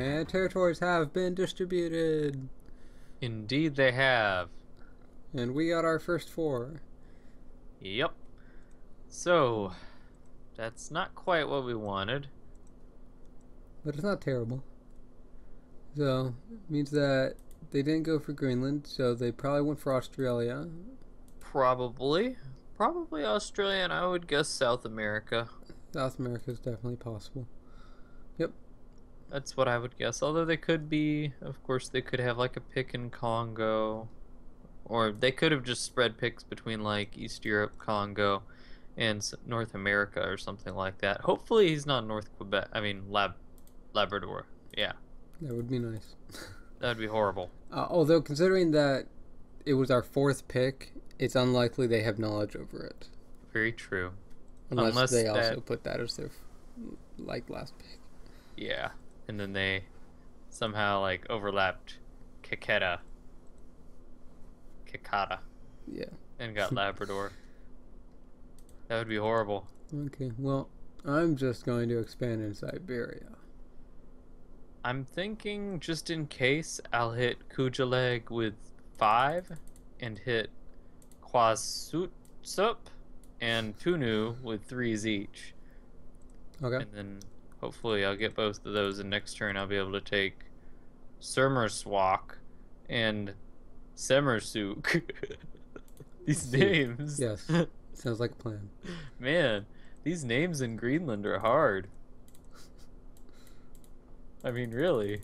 And territories have been distributed. Indeed they have. And we got our first 4. Yep. So, that's not quite what we wanted. But it's not terrible. So, it means that they didn't go for Greenland, so they probably went for Australia. Probably. Probably Australia, and I would guess South America. South America is definitely possible. Yep. That's what I would guess. Although they could be, of course, they could have like a pick in Congo. Or they could have just spread picks between like East Europe, Congo, and North America or something like that. Hopefully he's not North Quebec. I mean, Labrador. Yeah. That would be nice. That would be horrible. Although, considering that it was our 4th pick, it's unlikely they have knowledge over it. Very true. Unless they also put that as their, last pick. Yeah. And then they somehow, overlapped Kikata. Yeah. And got Labrador. That would be horrible. Okay, well, I'm just going to expand in Siberia. I'm thinking, just in case, I'll hit Kujaleg with 5 and hit Kwasutsup and Tunu with 3s each. Okay. And then hopefully I'll get both of those, and next turn I'll be able to take Surmerswak and Semersuk. These names. Yes. Sounds like a plan. Man, these names in Greenland are hard. I mean, really.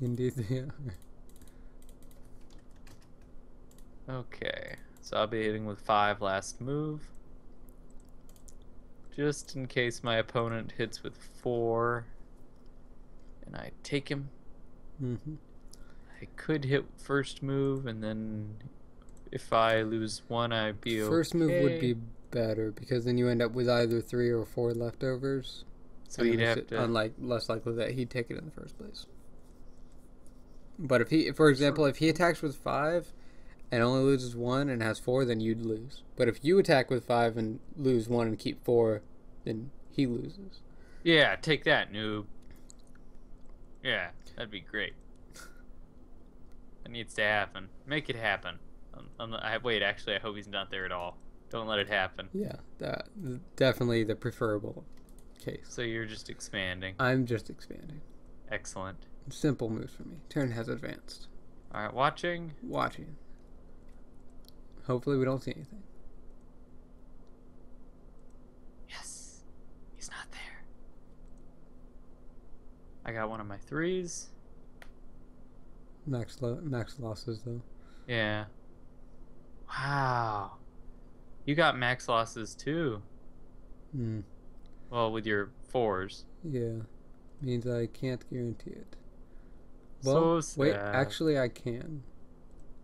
Indeed they are. Okay, so I'll be hitting with 5 last move. Just in case my opponent hits with 4 and I take him. Mm-hmm. I could hit first move, and then if I lose 1, I'd be okay. First move would be better, because then you end up with either 3 or 4 leftovers. So he'd have to... less likely that he'd take it in the first place. But if he, for example, if he attacks with 5 and only loses 1 and has 4, then you'd lose. But if you attack with 5 and lose 1 and keep 4, then he loses. Yeah, take that, noob. Yeah, that'd be great. That needs to happen. Make it happen. Wait, actually, I hope he's not there at all. Don't let it happen. Yeah, that definitely the preferable case. So you're just expanding. I'm just expanding. Excellent. Simple moves for me. Turn has advanced. All right, watching. Watching. Hopefully we don't see anything. Yes. He's not there. I got one of my 3s. Max losses, though. Yeah. Wow. You got max losses, too. Hmm. Well, with your 4s. Yeah. Means I can't guarantee it. Well, wait, actually I can.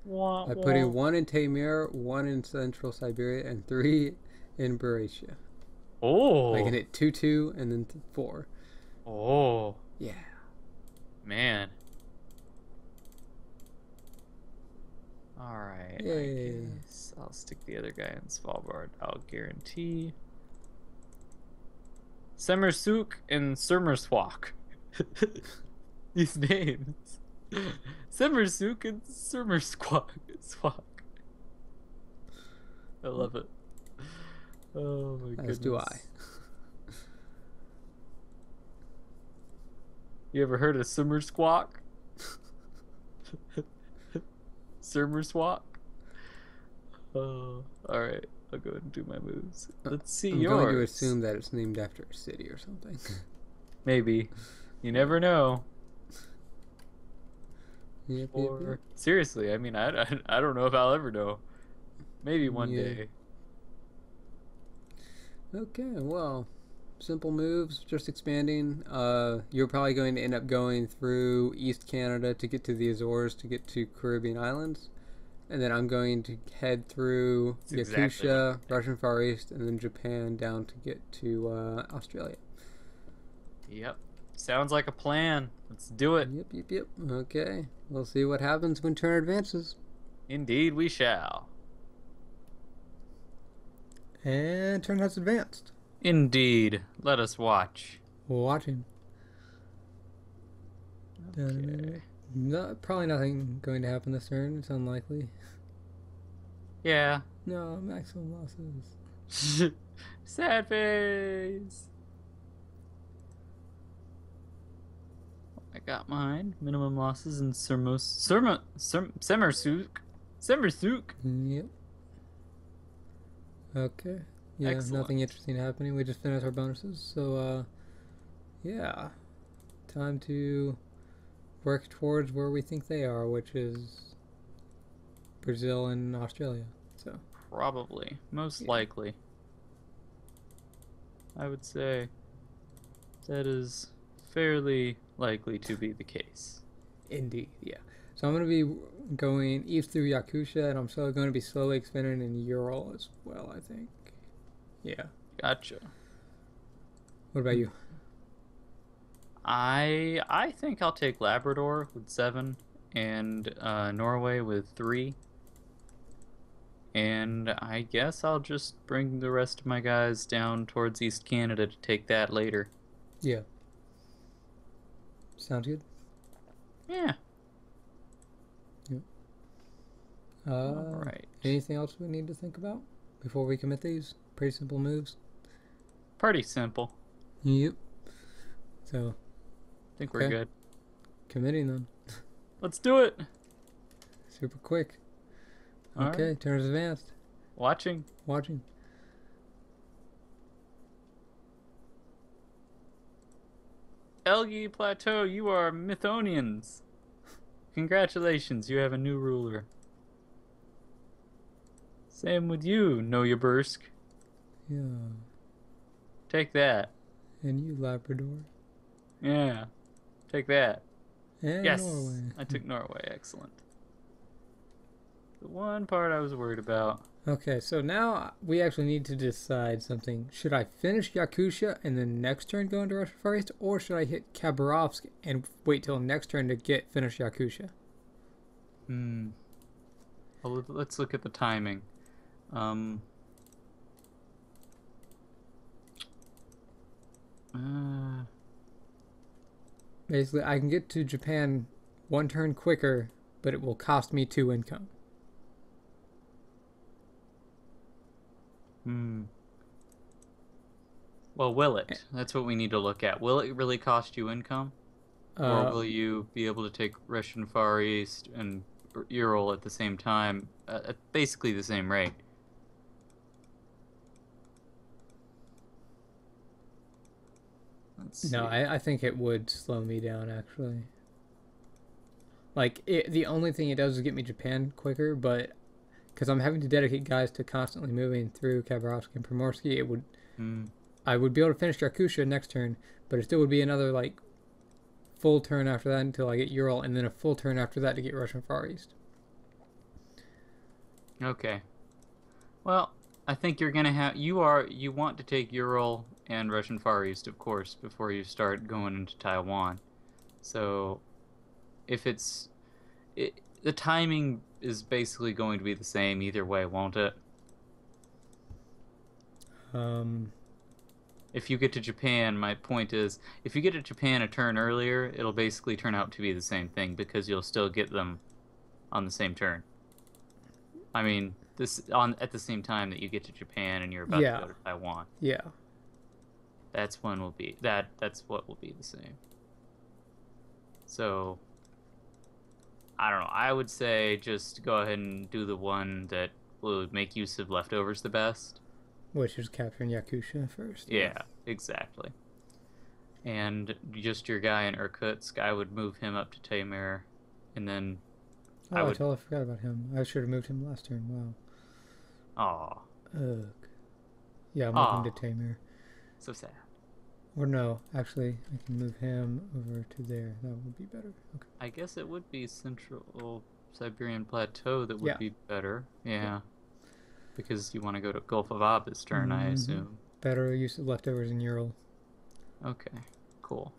I put in 1 in Taimyr, 1 in Central Siberia, and 3 in Buryatia. Oh. I can hit 2, and then 4. Oh. Yeah. Man. Alright, Yay. I guess I'll stick the other guy in Svalbard. I'll guarantee. Semersuk and Surmerswak. These names. Semersuk and Surmerswak. I love it. Oh my goodness. As do I. You ever heard of Surmersquawk? Surmerswak? Oh, alright. I'll go ahead and do my moves. Let's see I'm yours. going to assume that it's named after a city or something. Maybe. You never know. Yep. Seriously, I mean, I don't know if I'll ever know. Maybe one day. Okay, well, simple moves, just expanding. You're probably going to end up going through East Canada to get to the Azores, to get to Caribbean islands. And then I'm going to head through Yakutia, Russian Far East, and then Japan down to get to Australia. Yep. Sounds like a plan. Let's do it. Yep. Okay. We'll see what happens when turn advances. Indeed we shall. And turn has advanced. Indeed. Let us watch. Watching. Okay. Probably nothing going to happen this turn. It's unlikely. Yeah. No, maximum losses. Sad face. I got mine. Minimum losses in Semersuk. Semersuk. Yep. Okay. Yeah, Excellent. nothing interesting happening. We just finished our bonuses. So, yeah. Time to work towards where we think they are, which is Brazil and Australia. So, Probably. Most yeah. likely. I would say that is fairly likely to be the case. Indeed, yeah. So I'm going to be going east through Yakutia, and I'm still going to be slowly expanding in Ural as well, I think. Yeah. Gotcha. What about you? I think I'll take Labrador with 7 and Norway with 3. And I guess I'll just bring the rest of my guys down towards East Canada to take that later. Yeah. Sounds good. Yeah. Yep. All right. Anything else we need to think about before we commit these? Pretty simple moves. Pretty simple. Yep. So, I think we're good. committing them. Let's do it. Super quick. All Okay, right. turns advanced. Watching. Watching. Elgi Plateau, you are Mythonians. Congratulations, you have a new ruler. Same with you, Noyabursk. Yeah. Take that. And you, Labrador. Yeah. Take that. And Yes. Norway. I took Norway. Excellent. The one part I was worried about. Okay, so now we actually need to decide something. Should I finish Yakutia and then next turn go into Russian Far East, or should I hit Khabarovsk and wait till next turn to get finish Yakutia? Well, let's look at the timing. Um. Basically, I can get to Japan one turn quicker, but it will cost me 2 income. Well, will it? That's what we need to look at. Will it really cost you income? Or will you be able to take Russian Far East and Ural at the same time, at basically the same rate? Let's see. No, I think it would slow me down, actually. Like, the only thing it does is get me Japan quicker, but because I'm having to dedicate guys to constantly moving through Khabarovsk and Primorsky, it would... I would be able to finish Yakutia next turn, but it still would be another, like, full turn after that until I get Ural, and then a full turn after that to get Russian Far East. Okay. Well, I think you're gonna have you want to take Ural and Russian Far East, of course, before you start going into Taiwan. So, if the timing is basically going to be the same either way, won't it? If you get to Japan, my point is, if you get to Japan a turn earlier, it'll basically turn out to be the same thing because you'll still get them on the same turn. I mean, at the same time that you get to Japan and you're about to go to Taiwan. Yeah. That's what will be the same. So, I don't know. I would say just go ahead and do the one that will make use of leftovers the best. Which is capturing Yakutia first. Yeah, exactly. And just your guy in Irkutsk, I would move him up to Taymyr, and then I totally forgot about him. I should have moved him last turn. Wow. Aw. Ugh. Yeah, I'll move him to Taymyr. So sad. Or no, actually, I can move him over to there. That would be better. Okay. I guess it would be Central Siberian Plateau that would be better. Yeah. Because you want to go to Gulf of Aab this turn, I assume. Better use of leftovers in Ural. Okay, cool.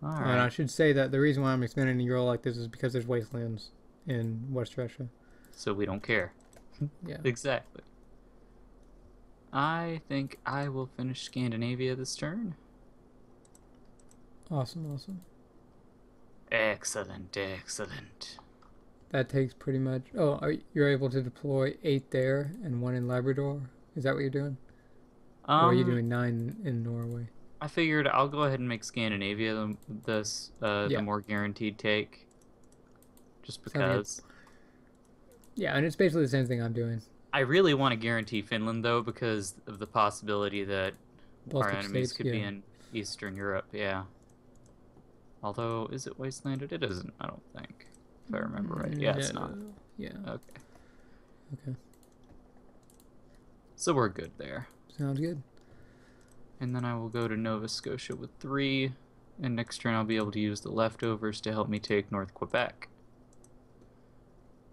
All right. And I should say that the reason why I'm expanding in Ural like this is because there's wastelands in West Russia. So we don't care. Yeah. Exactly. I think I will finish Scandinavia this turn. Awesome. Excellent, excellent. That takes pretty much. Oh, you're able to deploy 8 there and 1 in Labrador. Is that what you're doing? Or are you Um, doing 9 in Norway? I figured I'll go ahead and make Scandinavia the Yeah, more guaranteed take, just sounds good. because. Yeah, and it's basically the same thing I'm doing. I really want to guarantee Finland though, because of the possibility that our Baltic enemies states, could yeah. be in Eastern Europe. Yeah. Although, is it wastelanded? It isn't. I don't think. If I remember right. Yeah, it's not. No. Yeah. Okay. Okay. So we're good there. Sounds good. And then I will go to Nova Scotia with 3. And next turn I'll be able to use the leftovers to help me take North Quebec.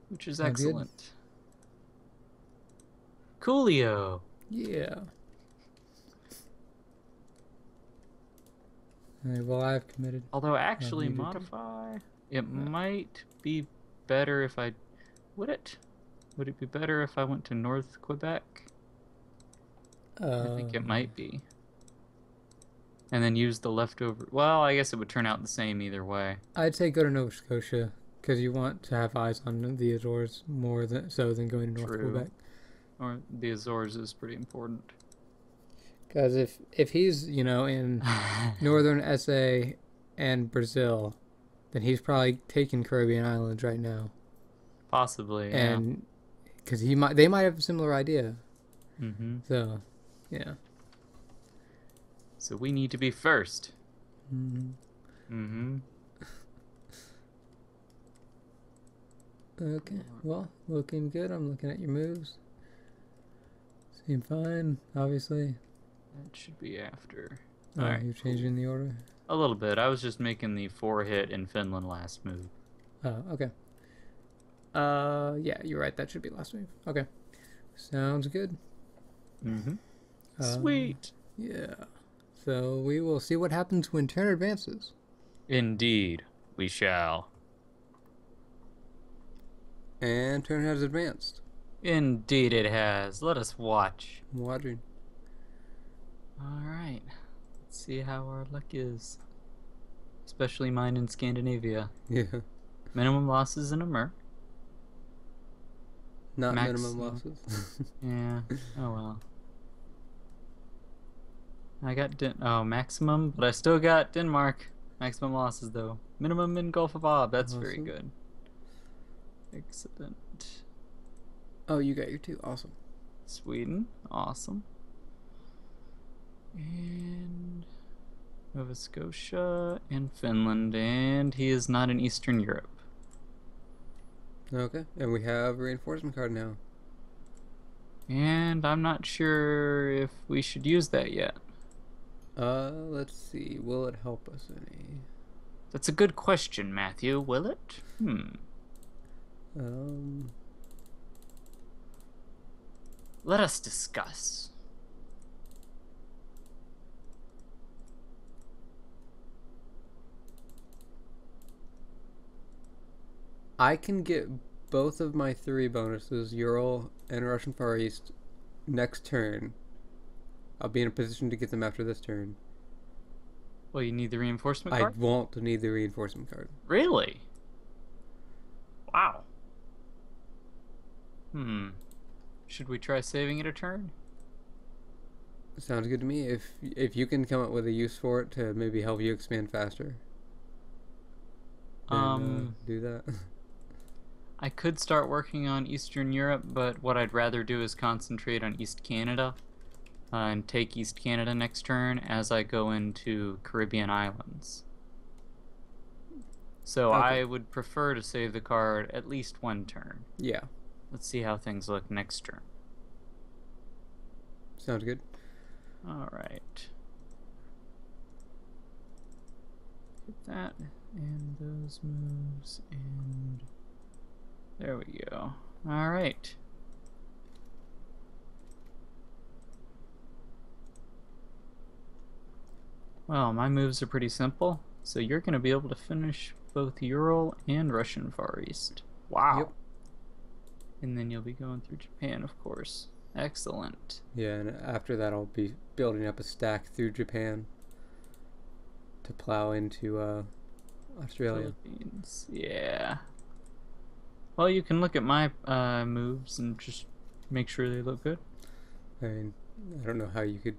Which is Sounds good. excellent. Coolio. Yeah. Alright, well, I've committed. Although actually you did too. modify, it might be better if I... Would it? Would it be better if I went to North Quebec? I think it might be. And then use the leftover... Well, I guess it would turn out the same either way. I'd say go to Nova Scotia because you want to have eyes on the Azores more than going to North True. Quebec. Or the Azores is pretty important. Because if he's in northern SA and Brazil, then he's probably taking Caribbean islands right now. Possibly, yeah. And because they might have a similar idea. Mm-hmm. So, yeah. So we need to be first. Mm-hmm. Mm-hmm. Okay. Well, looking good. I'm looking at your moves. Seem fine, obviously. That should be after. Oh, Alright, you're changing the order? a little bit. I was just making the 4-hit in Finland last move. Oh, okay. Yeah, you're right. That should be last move. Okay. Sounds good. Mm-hmm. Sweet. Yeah. So we will see what happens when turn advances. Indeed, we shall. And turn has advanced. Indeed it has. Let us watch. I'm watching. Alright. Let's see how our luck is. Especially mine in Scandinavia. Yeah. Minimum losses in a mer. Not Maximum. minimum losses. Yeah. Oh well. I got maximum, but I still got Denmark. Maximum losses though. Minimum in Gulf of Ob. That's very Awesome. good. Excellent. Oh, you got your 2. Awesome. Sweden. Awesome. And Nova Scotia and Finland, and he is not in Eastern Europe. Okay. And we have a reinforcement card now. And I'm not sure if we should use that yet. Let's see. Will it help us any? That's a good question, Matthew. Will it? Let us discuss. I can get both of my 3 bonuses, Ural and Russian Far East, next turn. I'll be in a position to get them after this turn. Well, you need the reinforcement I card? won't need the reinforcement card. Really? Wow. Should we try saving it a turn? Sounds good to me. If you can come up with a use for it to maybe help you expand faster, then do that. I could start working on Eastern Europe, but what I'd rather do is concentrate on East Canada and take East Canada next turn as I go into Caribbean islands. So Okay. I would prefer to save the card at least 1 turn. Yeah. Let's see how things look next turn. Sounds good. Alright. Get that and those moves, and there we go. Alright. Well, my moves are pretty simple, so you're going to be able to finish both Ural and Russian Far East. Wow. Yep. And then you'll be going through Japan, of course. Excellent. Yeah, and after that I'll be building up a stack through Japan to plow into Australia. Philippines. Yeah. Well, you can look at my moves and just make sure they look good. I mean, I don't know how you could.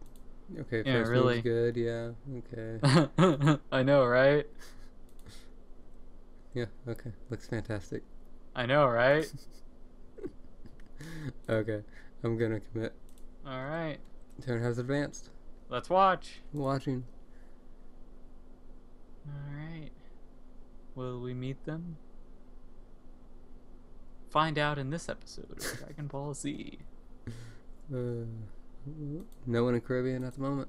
Okay, Yeah, first move's really. good. Yeah. Okay. I know, right? Yeah. Okay. Looks fantastic. I know, right? Okay. I'm gonna commit. All right. Turn has advanced. Let's watch. Watching. All right. Will we meet them? Find out in this episode of Dragon Ball Z. Uh, no one in Caribbean at the moment.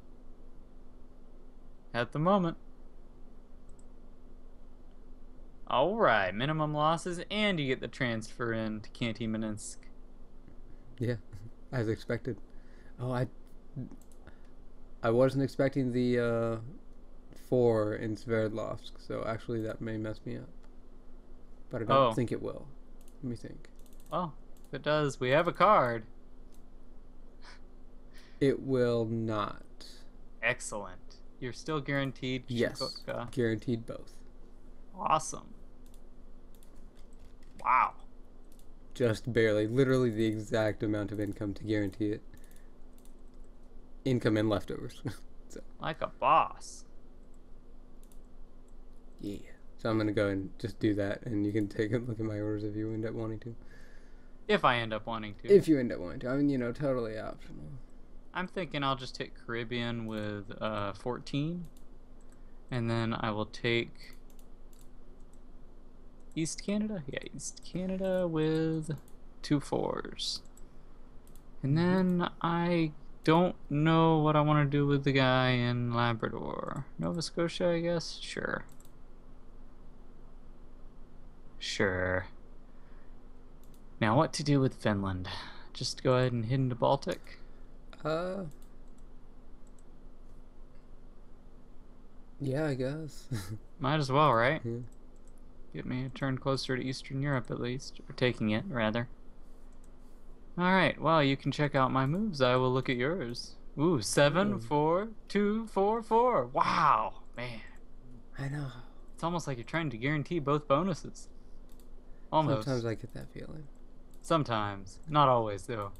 At the moment. All right. Minimum losses, and you get the transfer in to Kanti Minsk. Yeah, as expected. Oh, I wasn't expecting the 4 in Sverdlovsk, so actually that may mess me up. But I don't think it will. Let me think. Oh, if it does, we have a card. It will not. Excellent. You're still guaranteed Yes, Chukotka. guaranteed both. Awesome. Wow. Just barely. Literally the exact amount of income to guarantee it. Income and leftovers. So, Like a boss. yeah. So I'm going to go and just do that, and you can take a look at my orders if you end up wanting to. If I end up wanting to. If you end up wanting to. I mean, totally optional. I'm thinking I'll just hit Caribbean with 14. And then I will take East Canada? Yeah, East Canada with 2 4s. And then I don't know what I want to do with the guy in Labrador. Nova Scotia, I guess? Sure. Sure. Now what to do with Finland? Just go ahead and hit into Baltic? Yeah, I guess. Might as well, right? Yeah. Get me a turn closer to Eastern Europe at least. Or taking it, rather. Alright, well, you can check out my moves. I will look at yours. Ooh, 7, 4, 2, 4, 4. Wow, man. I know. It's almost like you're trying to guarantee both bonuses. Almost. Sometimes I get that feeling. Sometimes. Not always, though.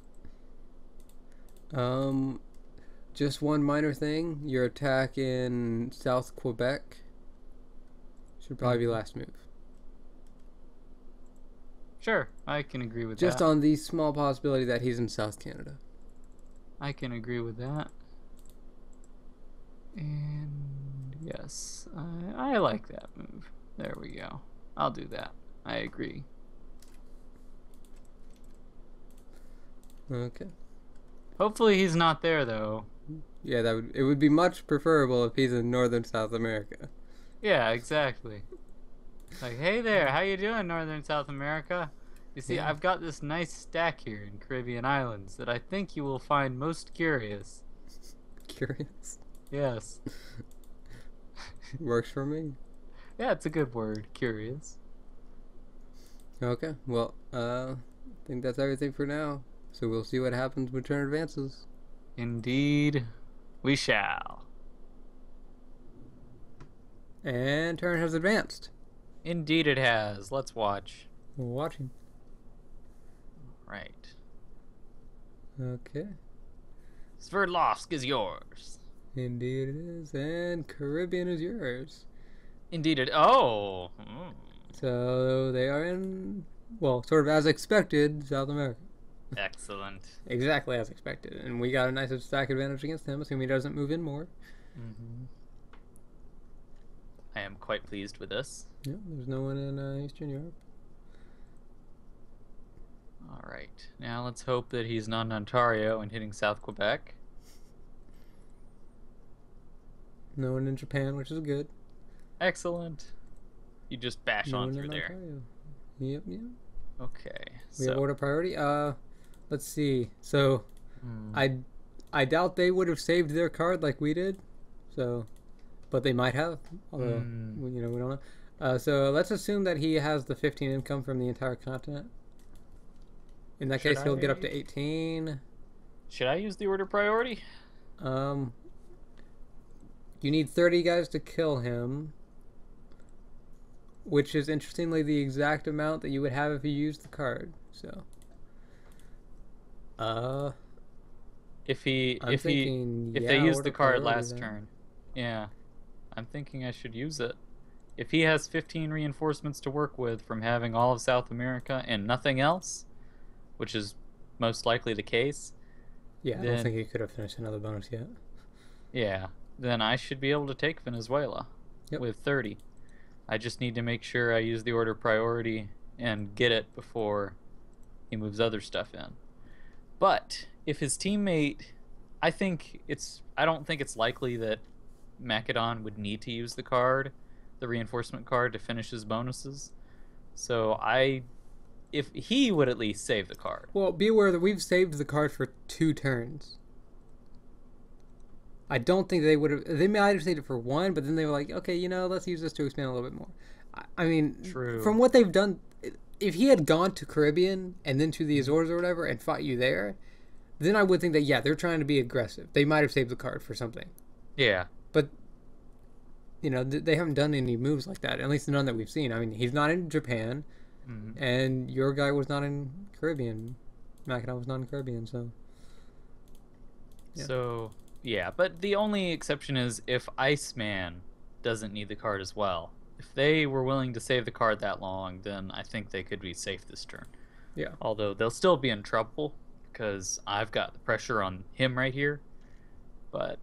Just one minor thing. Your attack in South Quebec should probably be last move. Sure, I can agree with Just that. on the small possibility that he's in South Canada. I can agree with that. And yes, I like that move. There we go. I'll do that. I agree. Okay. Hopefully he's not there though. Yeah, it would be much preferable if he's in northern South America. Yeah, exactly. Like, hey there, how you doing, Northern South America? You see, Yeah. I've got this nice stack here in Caribbean islands that I think you will find most curious. Curious. Yes. Works for me. Yeah, it's a good word, curious. Okay. Well, I think that's everything for now. So we'll see what happens with turn advances. Indeed, we shall. And turn has advanced. Indeed it has. Let's watch. Watching. Right. Okay. Sverdlovsk is yours. Indeed it is. And Caribbean is yours. Indeed it... Oh! So they are in, well, sort of as expected, South America. Excellent. Exactly as expected. And we got a nice stack advantage against him, assuming he doesn't move in more. Mm-hmm. I am quite pleased with this. Yeah, there's no one in Eastern Europe. Alright. Now let's hope that he's not in Ontario and hitting South Quebec. No one in Japan, which is good. Excellent. You just bash No on one through in there. Ontario. Yep, yep. Okay. We have order priority. Let's see. So, I doubt they would have saved their card like we did. So, but they might have. Although, we don't know. So let's assume that he has the 15 income from the entire continent. In that case, he'll get up to 18. Should I use the order priority? You need 30 guys to kill him. which is interestingly the exact amount that you would have if you used the card. So, If I'm thinking, if they yeah, use the order card priority last then. turn, yeah, I'm thinking I should use it. If he has 15 reinforcements to work with from having all of South America and nothing else, which is most likely the case, Yeah, I don't think then he could have finished another bonus yet. yeah, then I should be able to take Venezuela Yep. with 30. I just need to make sure I use the order priority and get it before he moves other stuff in. But if his teammate, I don't think it's likely that Makedon would need to use the reinforcement card to finish his bonuses. So if he would at least save the card. Well, be aware that we've saved the card for 2 turns. I don't think they would have. They might have saved it for 1, but then they were like, okay, let's use this to expand a little bit more. I mean, True. from what they've done, if he had gone to Caribbean and then to the Azores or whatever and fought you there, then I would think that, yeah, they're trying to be aggressive. They might have saved the card for something. Yeah. But, they haven't done any moves like that, at least none that we've seen. I mean, he's not in Japan, and your guy was not in Caribbean. Makedon was not in Caribbean, so. Yeah. So, yeah, but the only exception is if Iceman doesn't need the card as well. If they were willing to save the card that long, then I think they could be safe this turn. Yeah. Although they'll still be in trouble because I've got the pressure on him right here. But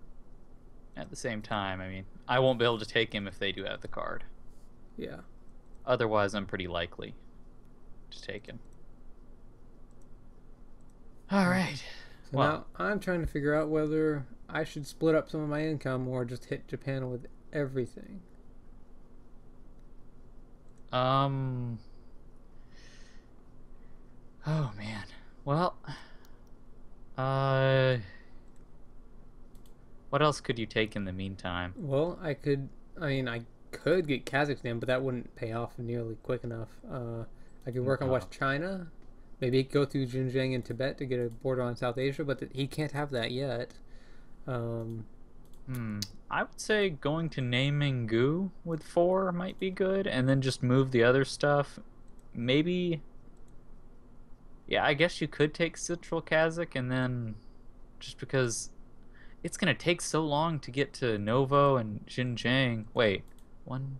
at the same time, I mean, I won't be able to take him if they do have the card. Yeah. Otherwise, I'm pretty likely to take him. All right. So now I'm trying to figure out whether I should split up some of my income or just hit Japan with everything. Oh man. Well, what else could you take in the meantime? Well, I could get Kazakhstan, but that wouldn't pay off nearly quick enough. I could work on West China, maybe go through Xinjiang and Tibet to get a border on South Asia, but he can't have that yet. I would say going to Namingu with 4 might be good, and then just move the other stuff. Maybe. Yeah, I guess you could take Central Kazakh, and then just because it's gonna take so long to get to Novo and Xinjiang. Wait, one.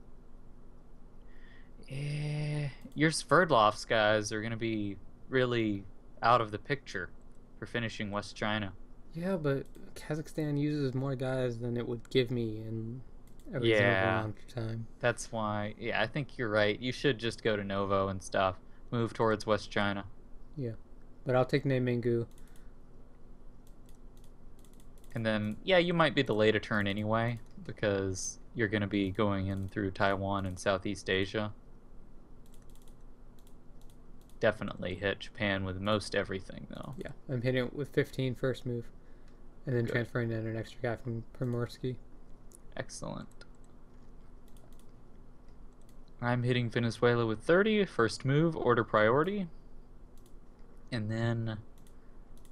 Your Sverdlovsk guys are gonna be really out of the picture for finishing West China. Yeah, but Kazakhstan uses more guys than it would give me in a reasonable Yeah, amount of time. that's why. Yeah, I think you're right. You should just go to Novo and stuff. Move towards West China. Yeah, but I'll take Namingu. And then, yeah, you might be delayed a turn anyway, because you're going to be going in through Taiwan and Southeast Asia. Definitely hit Japan with most everything, though. Yeah, I'm hitting it with 15 first move, and then Good. transferring in an extra guy from Primorsky. Excellent. I'm hitting Venezuela with 30, first move, order priority. And then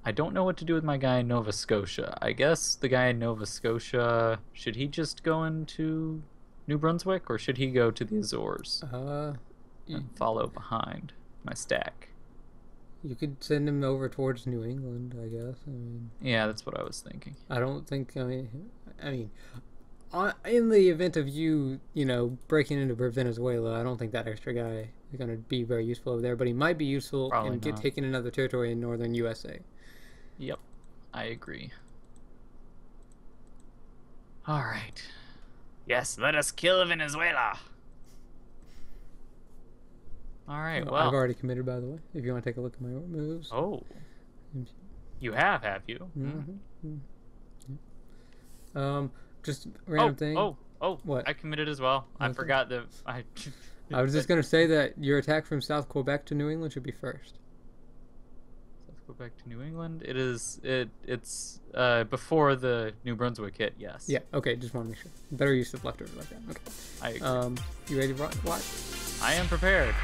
I don't know what to do with my guy in Nova Scotia. I guess the guy in Nova Scotia, should he just go into New Brunswick, or should he go to the Azores and follow behind my stack? You could send him over towards New England, I guess. I mean, Yeah, that's what I was thinking. I don't think. In the event of you, breaking into Venezuela, I don't think that extra guy is going to be very useful over there. But he might be useful Probably and get not. taking another territory in northern USA. Yep, I agree. All right. Yes, let us kill Venezuela. All right, well. I've already committed, by the way. If you want to take a look at my moves. Oh. You have you? Mm-hmm. Just random thing. Oh, What? I committed as well. I Okay. forgot that I was just going to say that your attack from South Quebec to New England should be first. Let's go back to New England. It's before the New Brunswick hit, yes. Yeah, okay, just want to make sure. Better use of leftovers like that. Okay. I agree. You ready to watch? I am prepared.